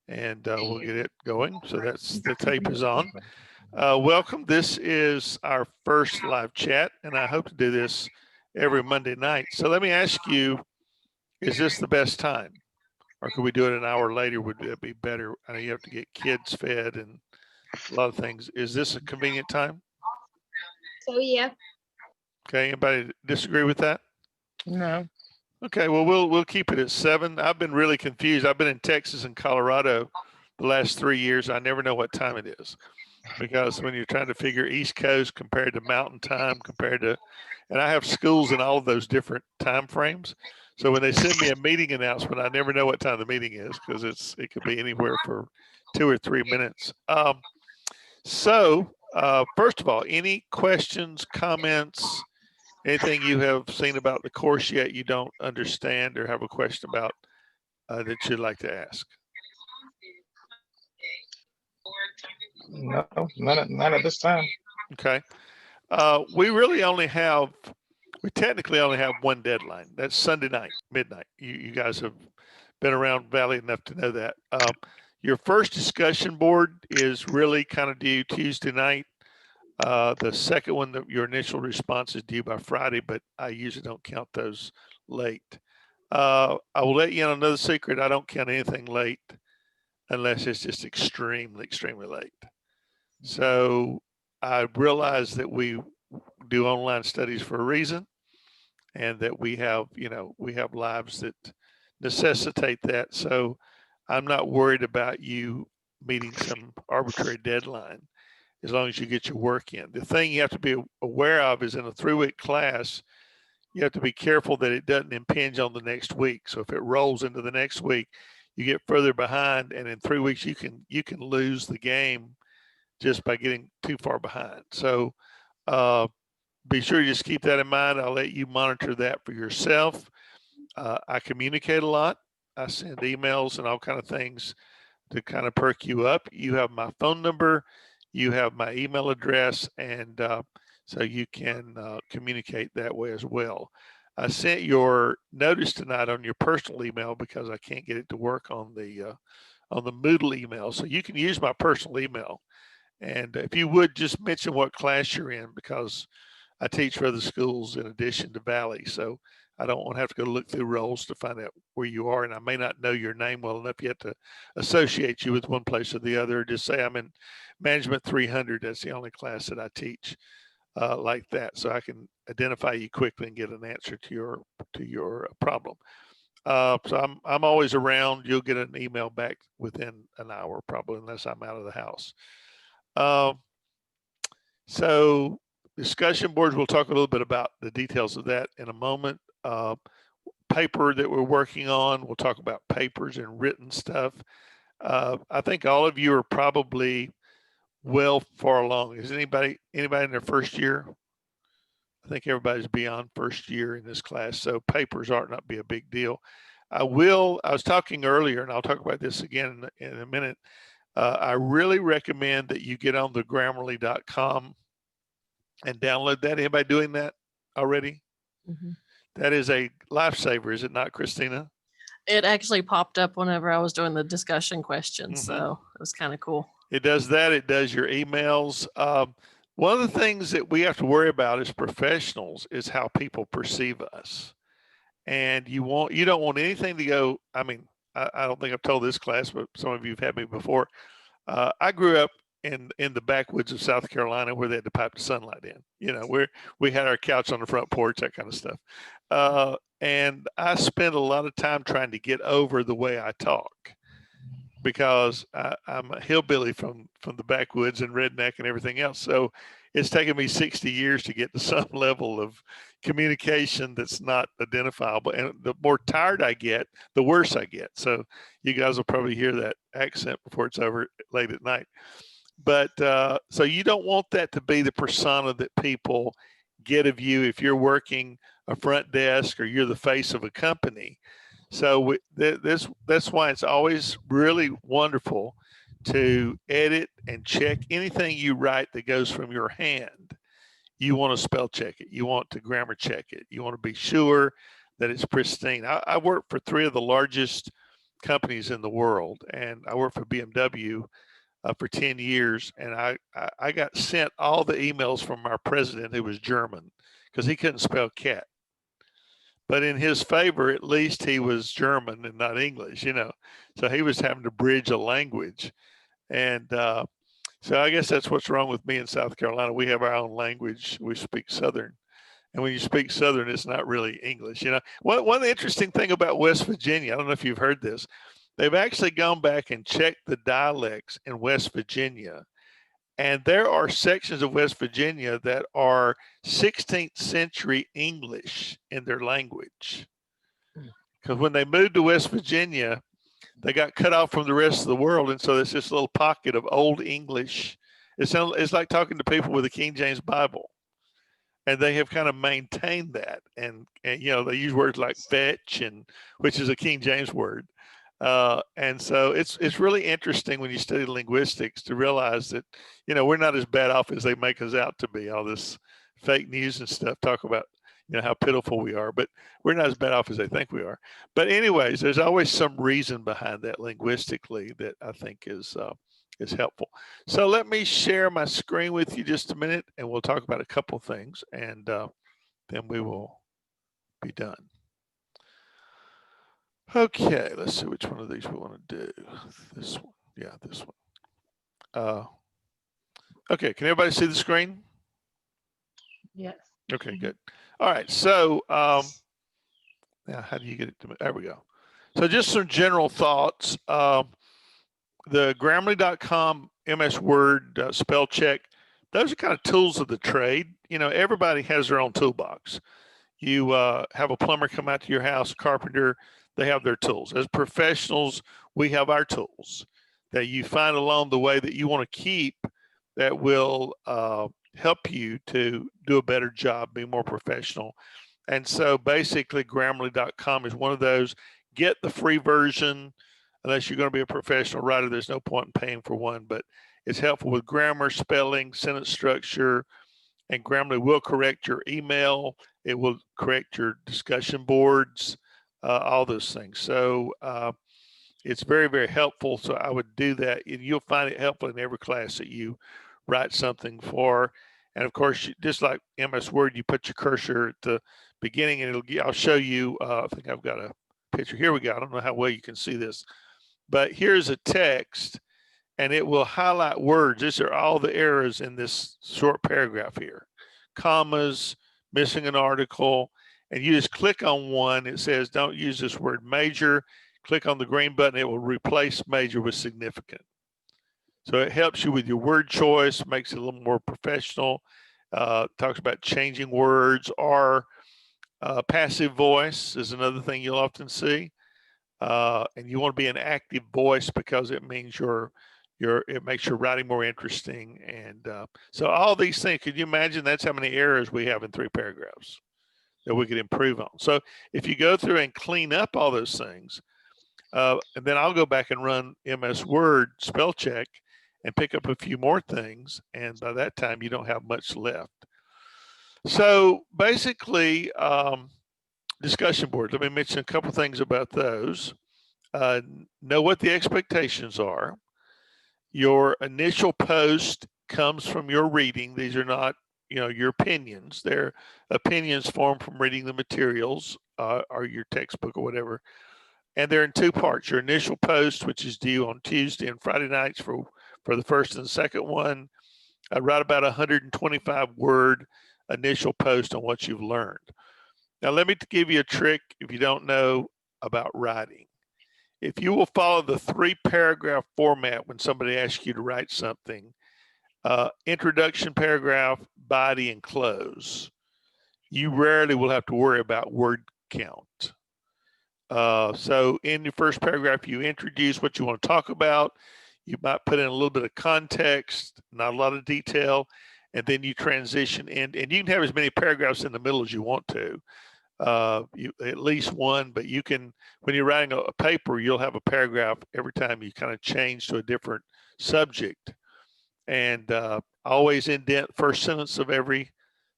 and we'll get it going. So the tape is on. Welcome. This is our first live chat, and I hope to do this every Monday night. So let me ask you, is this the best time? Or could we do it an hour later? Would it be better? I know you have to get kids fed and a lot of things. Is this a convenient time? So yeah. Okay. Anybody disagree with that? No. Okay. Well, we'll keep it at 7. I've been really confused. I've been in Texas and Colorado the last 3 years. I never know what time it is because when you're trying to figure East Coast compared to Mountain Time compared to, and I have schools in all of those different time frames. So when they send me a meeting announcement, I never know what time the meeting is because it could be anywhere for 2 or 3 minutes. First of all, any questions, comments, anything you have seen about the course yet you don't understand or have a question about that you'd like to ask? No, none at this time. Okay. We technically only have one deadline. That's Sunday night, midnight. You guys have been around Valley enough to know that. Your first discussion board is really kind of due Tuesday night. The second one, your initial response is due by Friday, but I usually don't count those late. I will let you know another secret. I don't count anything late unless it's just extremely, extremely late. So I realize that we do online studies for a reason and that we have lives that necessitate that. So I'm not worried about you meeting some arbitrary deadline as long as you get your work in. The thing you have to be aware of is in a 3-week class, you have to be careful that it doesn't impinge on the next week. So if it rolls into the next week, you get further behind, and in 3 weeks you can lose the game just by getting too far behind. So be sure you just keep that in mind. I'll let you monitor that for yourself. I communicate a lot. I send emails and all kind of things to kind of perk you up. You have my phone number, you have my email address, and so you can communicate that way as well. I sent your notice tonight on your personal email because I can't get it to work on the Moodle email. So you can use my personal email. And if you would just mention what class you're in, because I teach for other schools in addition to Valley. So I don't want to have to go look through roles to find out where you are. And I may not know your name well enough yet to associate you with one place or the other. Just say I'm in Management 300. That's the only class that I teach like that. So I can identify you quickly and get an answer to your problem. So I'm always around. You'll get an email back within an hour, probably, unless I'm out of the house. So discussion boards, we'll talk a little bit about the details of that in a moment. Paper that we're working on, we'll talk about papers and written stuff. I think all of you are probably well far along. Is anybody in their first year? I think everybody's beyond first year in this class, so papers ought not be a big deal. I was talking earlier, and I'll talk about this again in a minute. I really recommend that you get on the Grammarly.com and download that. Anybody doing that already? Mhm. That is a lifesaver, is it not, Christina? It actually popped up whenever I was doing the discussion questions, Mhm. so it was kind of cool. It does that. It does your emails. One of the things that we have to worry about as professionals is how people perceive us. And you don't want anything to go. I mean, I don't think I've told this class, but some of you have had me before. I grew up in the backwoods of South Carolina where they had to pipe the sunlight in. You know, where we had our couch on the front porch, that kind of stuff. And I spent a lot of time trying to get over the way I talk because I'm a hillbilly from the backwoods and redneck and everything else. So it's taken me 60 years to get to some level of communication that's not identifiable. And the more tired I get, the worse I get. So you guys will probably hear that accent before it's over late at night. But so you don't want that to be the persona that people get of you if you're working a front desk or you're the face of a company. So that's why it's always really wonderful to edit and check anything you write that goes from your hand. You want to spell check it. You want to grammar check it. You want to be sure that it's pristine. I work for 3 of the largest companies in the world. And I worked for BMW for 10 years. And I got sent all the emails from our president, who was German, because he couldn't spell cat. But in his favor, at least he was German and not English, you know. So he was having to bridge a language. And so I guess that's what's wrong with me in South Carolina. We have our own language. We speak Southern. And when you speak Southern, it's not really English. You know, one interesting thing about West Virginia, I don't know if you've heard this, they've actually gone back and checked the dialects in West Virginia. And there are sections of West Virginia that are 16th century English in their language. Because when they moved to West Virginia, they got cut off from the rest of the world. And so there's this little pocket of old English. It's like talking to people with a King James Bible. And they have kind of maintained that. And you know, they use words like fetch, which is a King James word. And so it's really interesting when you study linguistics to realize that, you know, we're not as bad off as they make us out to be. All this fake news and stuff talk about, you know, how pitiful we are, but we're not as bad off as they think we are. But anyways, there's always some reason behind that linguistically that I think is helpful. So let me share my screen with you just a minute, and we'll talk about a couple things, and then we will be done. Okay, let's see which one of these we want to do. This one. Yeah, this one. Okay, can everybody see the screen? Yes. Okay, good. All right, so now how do you get it to me? There we go. So just some general thoughts. The Grammarly.com MS Word spell check, those are kind of tools of the trade. You know, everybody has their own toolbox. You have a plumber come out to your house, carpenter, they have their tools. As professionals, we have our tools that you find along the way that you want to keep that will help you to do a better job, be more professional. And so basically Grammarly.com is one of those. Get the free version. Unless you're going to be a professional writer, there's no point in paying for one, but it's helpful with grammar, spelling, sentence structure, and Grammarly will correct your email. It will correct your discussion boards, all those things. So it's very, very helpful. So I would do that, and you'll find it helpful in every class that you write something for. And of course, just like MS Word, you put your cursor at the beginning, and I'll show you. I think I've got a picture. Here we go. I don't know how well you can see this. But here's a text, and it will highlight words. These are all the errors in this short paragraph here. Commas, missing an article, and you just click on one. It says, don't use this word major. Click on the green button. It will replace major with significant. So it helps you with your word choice, makes it a little more professional. Talks about changing words, or passive voice is another thing you'll often see. And you want to be an active voice because it means it makes your writing more interesting. And so all these things, could you imagine that's how many errors we have in 3 paragraphs that we could improve on? So if you go through and clean up all those things, and then I'll go back and run MS Word spell check and pick up a few more things. And by that time, you don't have much left. So basically, discussion board. Let me mention a couple things about those. Know what the expectations are. Your initial post comes from your reading. These are not, you know, your opinions. They're opinions formed from reading the materials or your textbook or whatever. And they're in 2 parts. Your initial post, which is due on Tuesday and Friday nights for the first and second one. Write about 125 word initial post on what you've learned. Now, let me give you a trick if you don't know about writing. If you will follow the 3-paragraph format when somebody asks you to write something, introduction paragraph, body, and close, you rarely will have to worry about word count. So in your first paragraph, you introduce what you want to talk about. You might put in a little bit of context, not a lot of detail, and then you transition in, and you can have as many paragraphs in the middle as you want to. At least one, but you can, when you're writing a paper, you'll have a paragraph every time you kind of change to a different subject. And always indent first sentence of every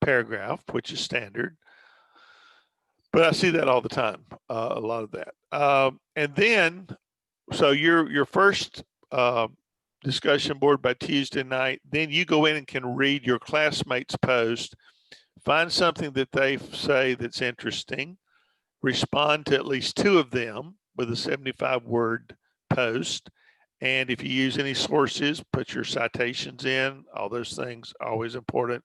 paragraph, which is standard. But I see that all the time, a lot of that. And then so your first discussion board by Tuesday night, then you go in and can read your classmates' post, find something that they say that's interesting, respond to at least 2 of them with a 75-word post. And if you use any sources, put your citations in, all those things, always important.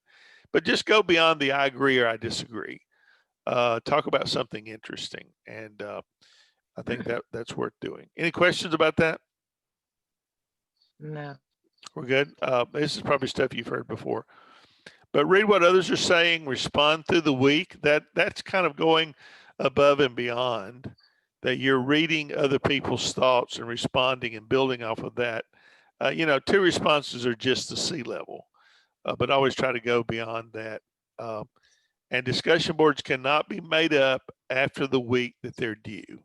But just go beyond the I agree or I disagree. Talk about something interesting. And I think that's worth doing. Any questions about that? No. We're good. This is probably stuff you've heard before. But read what others are saying, respond through the week. That's kind of going above and beyond, that you're reading other people's thoughts and responding and building off of that. 2 responses are just the C level, but always try to go beyond that. And discussion boards cannot be made up after the week that they're due,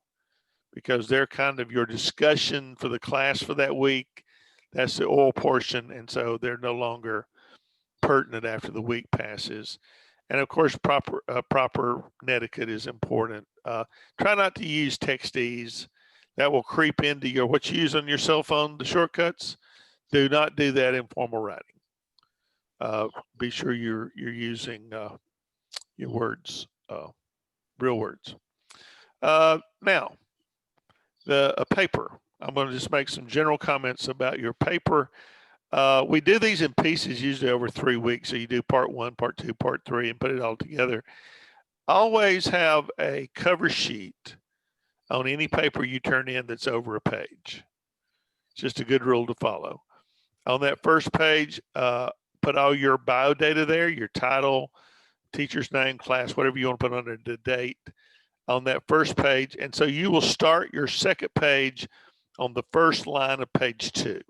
because they're kind of your discussion for the class for that week. That's the oral portion. And so they're no longer pertinent after the week passes. And of course, proper netiquette is important. Try not to use textees. That will creep into what you use on your cell phone, the shortcuts. Do not do that in formal writing. Be sure you're using your words, real words. Now, a paper. I'm going to just make some general comments about your paper. We do these in pieces, usually over 3 weeks. So you do part 1, part 2, part 3, and put it all together. Always have a cover sheet on any paper you turn in that's over a page. It's just a good rule to follow. On that first page, put all your bio data there, your title, teacher's name, class, whatever you want to put under the date on that first page. And so you will start your second page on the first line of page 2.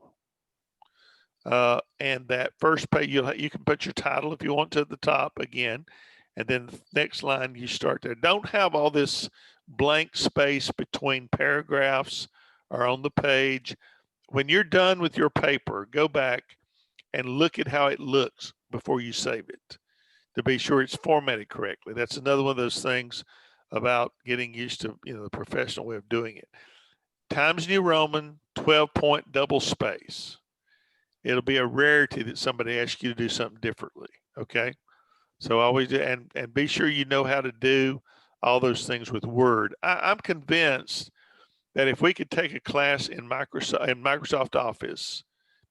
And that first page, you can put your title if you want to at the top again, and then the next line you start there. Don't have all this blank space between paragraphs or on the page. When you're done with your paper, go back and look at how it looks before you save it to be sure it's formatted correctly. That's another one of those things about getting used to the professional way of doing it. Times New Roman, 12-point double space. It'll be a rarity that somebody asks you to do something differently. Okay. So always do, and be sure you know how to do all those things with Word. I'm convinced that if we could take a class in Microsoft Office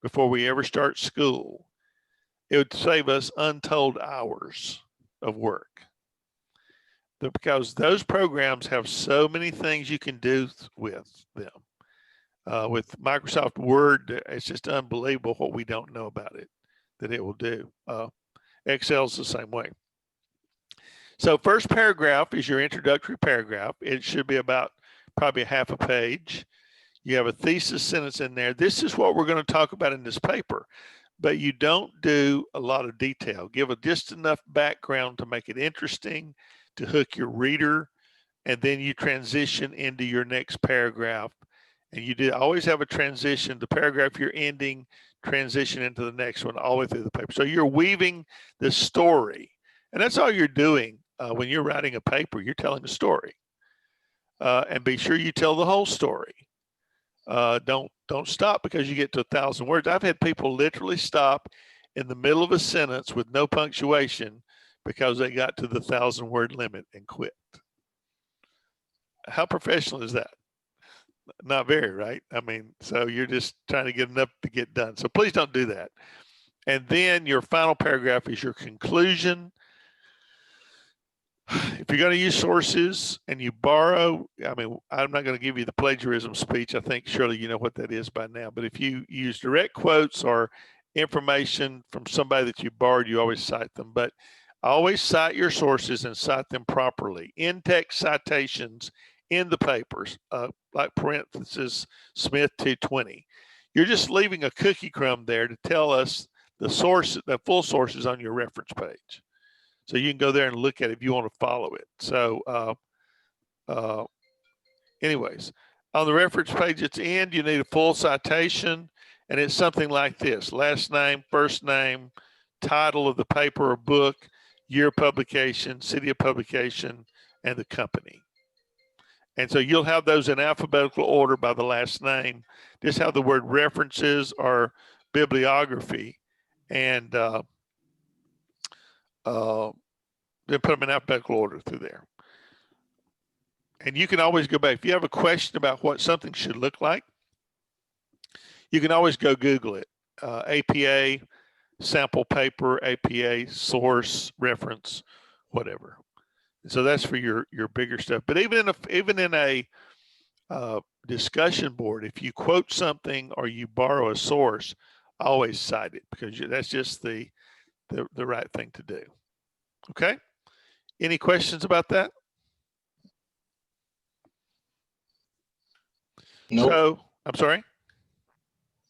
before we ever start school, it would save us untold hours of work. Because those programs have so many things you can do with them. With Microsoft Word, it's just unbelievable what we don't know about it, that it will do. Excel's the same way. So first paragraph is your introductory paragraph. It should be about probably half a page. You have a thesis sentence in there. This is what we're going to talk about in this paper, but you don't do a lot of detail. Give just enough background to make it interesting, to hook your reader, and then you transition into your next paragraph. And you always have a transition. The paragraph you're ending, transition into the next one all the way through the paper. So you're weaving the story, and that's all you're doing when you're writing a paper. You're telling a story, and be sure you tell the whole story. Don't stop because you get to 1,000 words. I've had people literally stop in the middle of a sentence with no punctuation because they got to the 1,000-word limit and quit. How professional is that? Not very, right? I mean, so you're just trying to get enough to get done. So please don't do that. And then your final paragraph is your conclusion. If you're going to use sources and you borrow, I mean, I'm not going to give you the plagiarism speech. I think surely you know what that is by now. But if you use direct quotes or information from somebody that you borrowed, you always cite them. But always cite your sources and cite them properly. In-text citations in the papers, like parenthesis Smith 220. You're just leaving a cookie crumb there to tell us the full sources on your reference page. So you can go there and look at it if you want to follow it. So anyways, on the reference page at the end, you need a full citation, and it's something like this: last name, first name, title of the paper or book, year of publication, city of publication, and the company. And so you'll have those in alphabetical order by the last name, just how the word references or bibliography, and then put them in alphabetical order through there. And you can always go back. If you have a question about what something should look like, you can always go Google it. APA, sample paper, APA, source, reference, whatever. So that's for your bigger stuff. But even in a discussion board, if you quote something or you borrow a source, always cite it, because that's just the right thing to do. Okay. Any questions about that? Nope, So I'm sorry.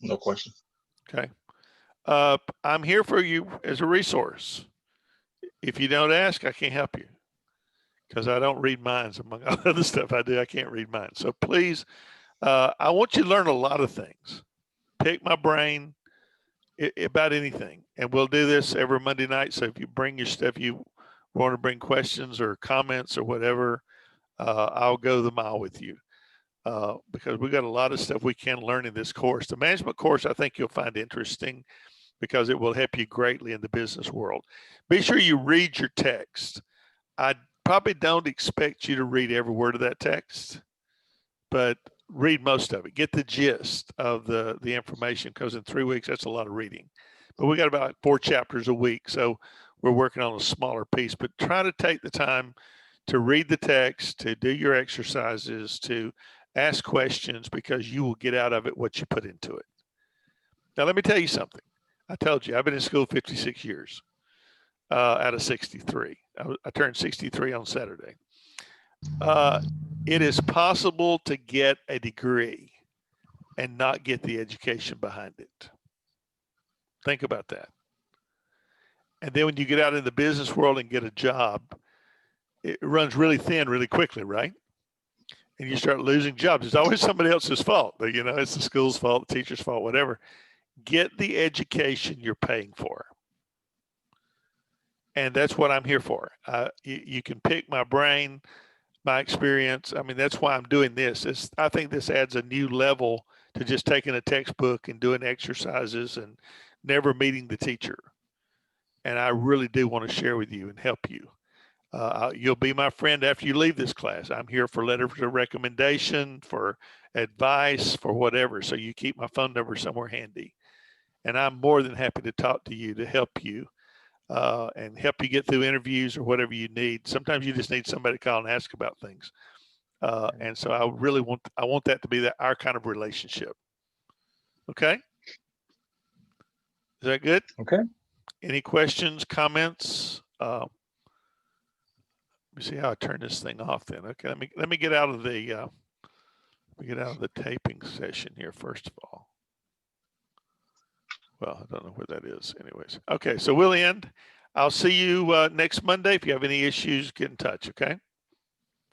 no question. Okay. I'm here for you as a resource. If you don't ask, I can't help you, because I don't read minds. Among other stuff I do, I can't read minds. So please, I want you to learn a lot of things. Pick my brain about anything. And we'll do this every Monday night. So if you bring your stuff, you want to bring questions or comments or whatever, I'll go the mile with you. Because we got a lot of stuff we can learn in this course. The management course, I think you'll find interesting, because it will help you greatly in the business world. Be sure you read your text. I probably don't expect you to read every word of that text, but read most of it. Get the gist of the information, because in 3 weeks, that's a lot of reading. But we got about 4 chapters a week, so we're working on a smaller piece. But try to take the time to read the text, to do your exercises, to ask questions, because you will get out of it what you put into it. Now, let me tell you something. I told you, I've been in school 56 years out of 63. I turned 63 on Saturday. It is possible to get a degree and not get the education behind it. Think about that. And then when you get out in the business world and get a job, it runs really thin really quickly, right? And you start losing jobs. It's always somebody else's fault. But, it's the school's fault, the teacher's fault, whatever. Get the education you're paying for. And that's what I'm here for. You can pick my brain, my experience. I mean, that's why I'm doing this. I think this adds a new level to just taking a textbook and doing exercises and never meeting the teacher. And I really do want to share with you and help you. You'll be my friend after you leave this class. I'm here for letters of recommendation, for advice, for whatever. So you keep my phone number somewhere handy. And I'm more than happy to talk to you, to help you and help you get through interviews or whatever you need. Sometimes you just need somebody to call and ask about things. And so I really want that to be our kind of relationship. Okay. Is that good? Okay. Any questions, comments? Let me see how I turn this thing off then. Okay, let me get out of the taping session here first of all. Well, I don't know where that is anyways. Okay, so we'll end. I'll see you next Monday. If you have any issues, get in touch, okay?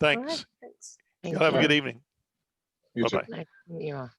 Thanks. Thanks. Y'all have a good evening. You too. Bye-bye. Nice to meet you all.